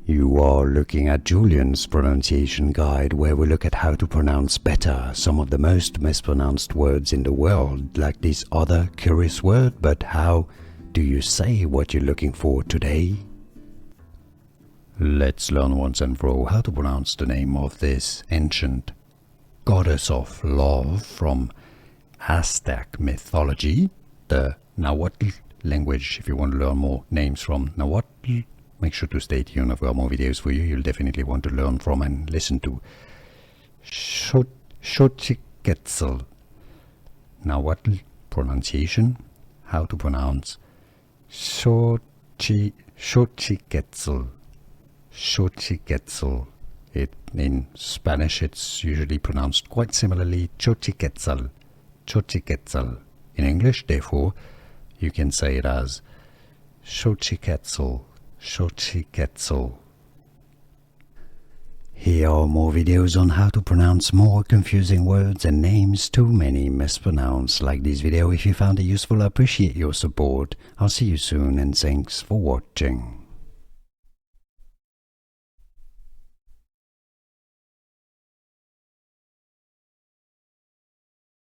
You are looking at Julian's pronunciation guide, where we look at how to pronounce better some of the most mispronounced words in the world, like this other curious word. But how do you say what you're looking for today? Let's learn once and for all how to pronounce the name of this ancient goddess of love from Aztec mythology, the Nahuatl language. If you want to learn more names from Nahuatl, make sure to stay tuned. I've got more videos for you. You'll definitely want to learn from and listen to Xochiquetzal. Nahuatl pronunciation. How to pronounce Xochiquetzal. Xochiquetzal. In Spanish, it's usually pronounced quite similarly, Xochiquetzal. Xochiquetzal. In English, therefore, you can say it as Xochiquetzal. Xochiquetzal. Here are more videos on how to pronounce more confusing words and names too many mispronounced. Like this video if you found it useful. I appreciate your support. I'll see you soon and thanks for watching.